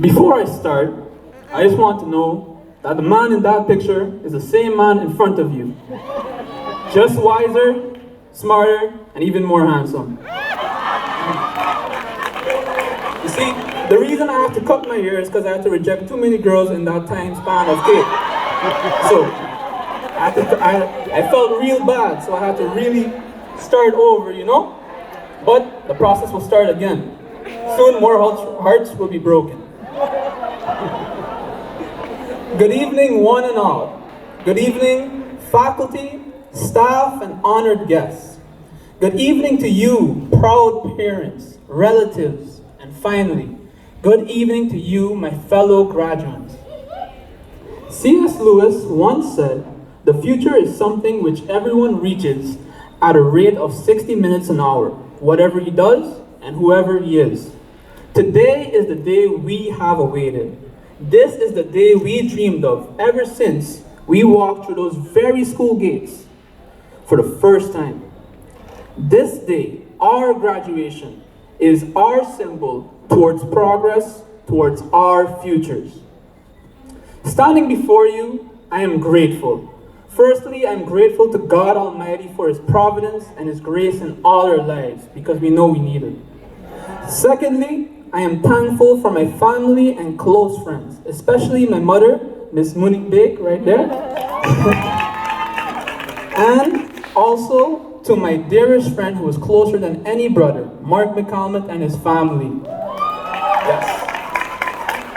Before I start, I just want to know that the man in that picture is the same man in front of you. Just wiser, smarter, and even more handsome. You see, the reason I have to cut my hair is because I had to reject too many girls in that time span of kid. So, I felt real bad, so I had to really start over, you know? But the process will start again. Soon more hearts will be broken. Good evening, one and all. Good evening, faculty, staff, and honored guests. Good evening to you, proud parents, relatives, and finally, good evening to you, my fellow graduates. C.S. Lewis once said, "The future is something which everyone reaches at a rate of 60 minutes an hour, whatever he does and whoever he is." Today is the day we have awaited. This is the day we dreamed of ever since we walked through those very school gates for the first time. This day, our graduation, is our symbol towards progress, towards our futures. Standing before you, I am grateful. Firstly, I'm grateful to God Almighty for His providence and His grace in all our lives, because we know we need it. Secondly, I am thankful for my family and close friends, especially my mother, Miss Monique Bake, right there. And also to my dearest friend who is closer than any brother, Mark McCalmont and his family. Yes.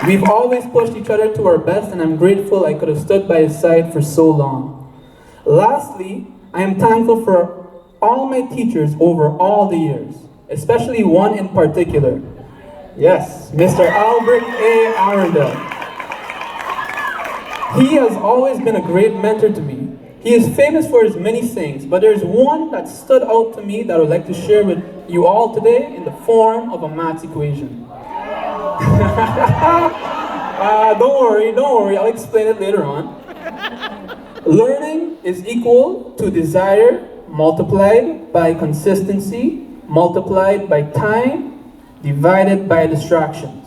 We've always pushed each other to our best, and I'm grateful I could have stood by his side for so long. Lastly, I am thankful for all my teachers over all the years, especially one in particular. Yes, Mr. Albert A. Arundel. He has always been a great mentor to me. He is famous for his many sayings, but there's one that stood out to me that I would like to share with you all today in the form of a maths equation. Don't worry, I'll explain it later on. Learning is equal to desire multiplied by consistency, multiplied by time, divided by distractions.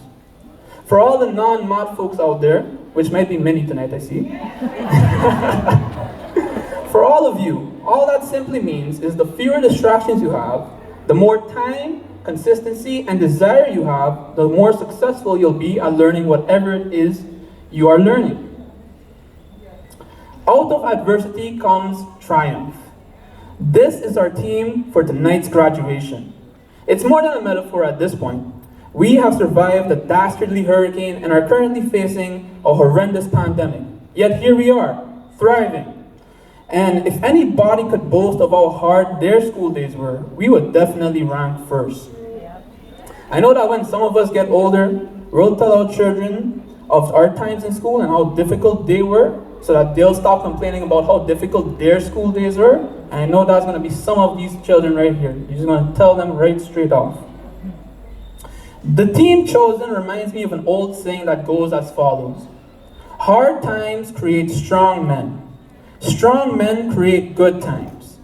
For all the non-math folks out there, which might be many tonight, I see. For all of you, all that simply means is the fewer distractions you have, the more time, consistency, and desire you have, the more successful you'll be at learning whatever it is you are learning. Out of adversity comes triumph. This is our theme for tonight's graduation. It's more than a metaphor at this point. We have survived the dastardly hurricane and are currently facing a horrendous pandemic. Yet here we are, thriving. And if anybody could boast of how hard their school days were, we would definitely rank first. I know that when some of us get older, we'll tell our children of our times in school and how difficult they were, so that they'll stop complaining about how difficult their school days were. And I know that's going to be some of these children right here. You're just going to tell them right straight off. The theme chosen reminds me of an old saying that goes as follows. Hard times create strong men. Strong men create good times.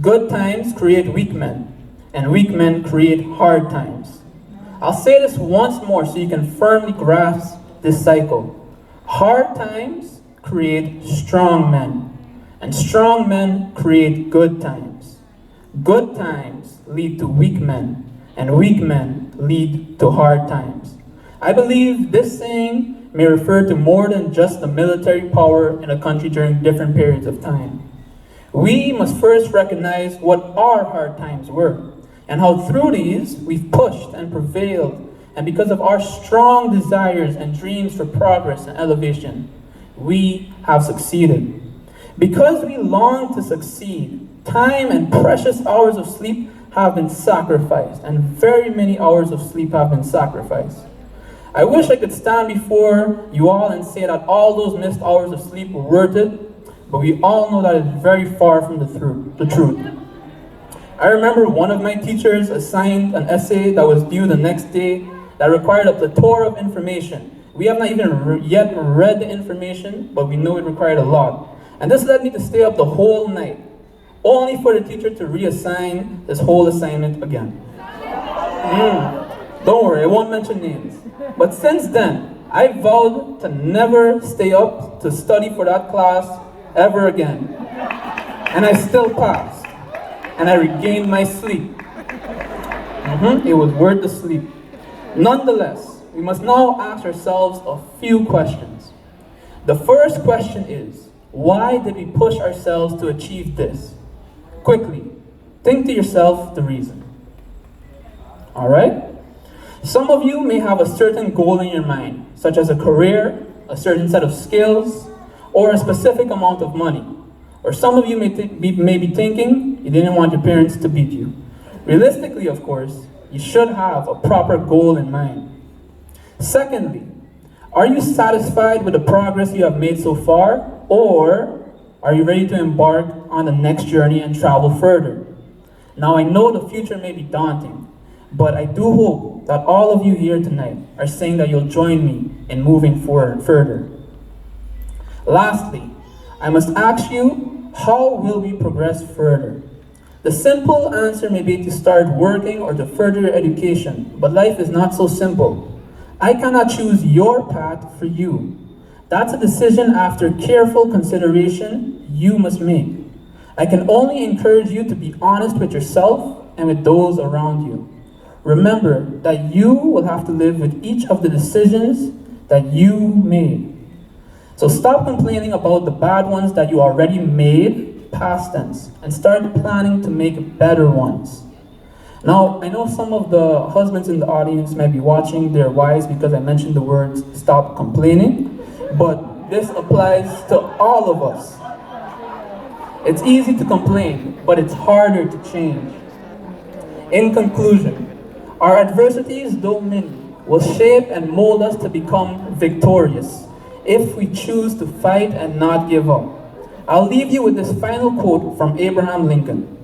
Good times create weak men. And weak men create hard times. I'll say this once more so you can firmly grasp this cycle. Hard times create strong men. And strong men create good times. Good times lead to weak men, and weak men lead to hard times. I believe this saying may refer to more than just the military power in a country during different periods of time. We must first recognize what our hard times were, and how through these we've pushed and prevailed, and because of our strong desires and dreams for progress and elevation, we have succeeded. Because we long to succeed, time and precious hours of sleep have been sacrificed, and very many hours of sleep have been sacrificed. I wish I could stand before you all and say that all those missed hours of sleep were worth it, but we all know that it's very far from the truth. I remember one of my teachers assigned an essay that was due the next day that required a plethora of information. We have not even yet read the information, but we know it required a lot. And this led me to stay up the whole night, only for the teacher to reassign this whole assignment again. Don't worry, I won't mention names. But since then, I vowed to never stay up to study for that class ever again. And I still passed. And I regained my sleep. It was worth the sleep. Nonetheless, we must now ask ourselves a few questions. The first question is, why did we push ourselves to achieve this? Quickly, think to yourself the reason. Alright? Some of you may have a certain goal in your mind, such as a career, a certain set of skills, or a specific amount of money. Or some of you may be thinking you didn't want your parents to beat you. Realistically, of course, you should have a proper goal in mind. Secondly, are you satisfied with the progress you have made so far, or are you ready to embark on the next journey and travel further? Now, I know the future may be daunting, but I do hope that all of you here tonight are saying that you'll join me in moving forward further. Lastly, I must ask you, how will we progress further? The simple answer may be to start working or to further your education, but life is not so simple. I cannot choose your path for you. That's a decision after careful consideration you must make. I can only encourage you to be honest with yourself and with those around you. Remember that you will have to live with each of the decisions that you made. So stop complaining about the bad ones that you already made, past tense, and start planning to make better ones. Now, I know some of the husbands in the audience might be watching their wives because I mentioned the words stop complaining, but this applies to all of us. It's easy to complain, but it's harder to change. In conclusion, our adversities, though many, will shape and mold us to become victorious if we choose to fight and not give up. I'll leave you with this final quote from Abraham Lincoln.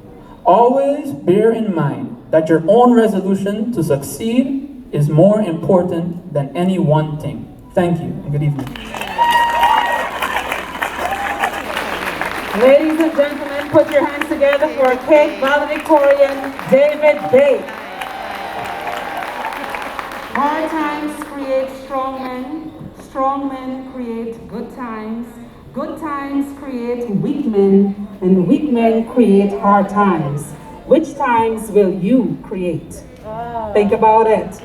Always bear in mind that your own resolution to succeed is more important than any one thing. Thank you, and good evening. Ladies and gentlemen, put your hands together for Cape valedictorian David Bay. Hard times create strong men create good times create weak men, and weak men create hard times. Which times will you create? Think about it.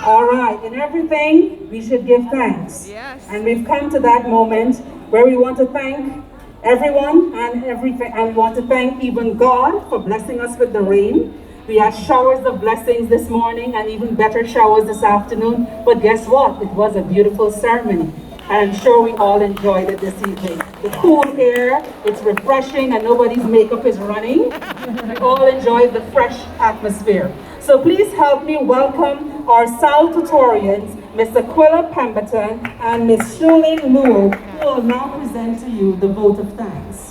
All right, in everything, we should give thanks. Yes. And we've come to that moment where we want to thank everyone and everything, and we want to thank even God for blessing us with the rain. We had showers of blessings this morning and even better showers this afternoon. But guess what? It was a beautiful ceremony. I'm sure we all enjoyed it this evening. The cool air, it's refreshing and nobody's makeup is running. We all enjoyed the fresh atmosphere. So please help me welcome our salutatorians, Ms. Aquila Pemberton and Ms. Shuling Luo, who will now present to you the vote of thanks.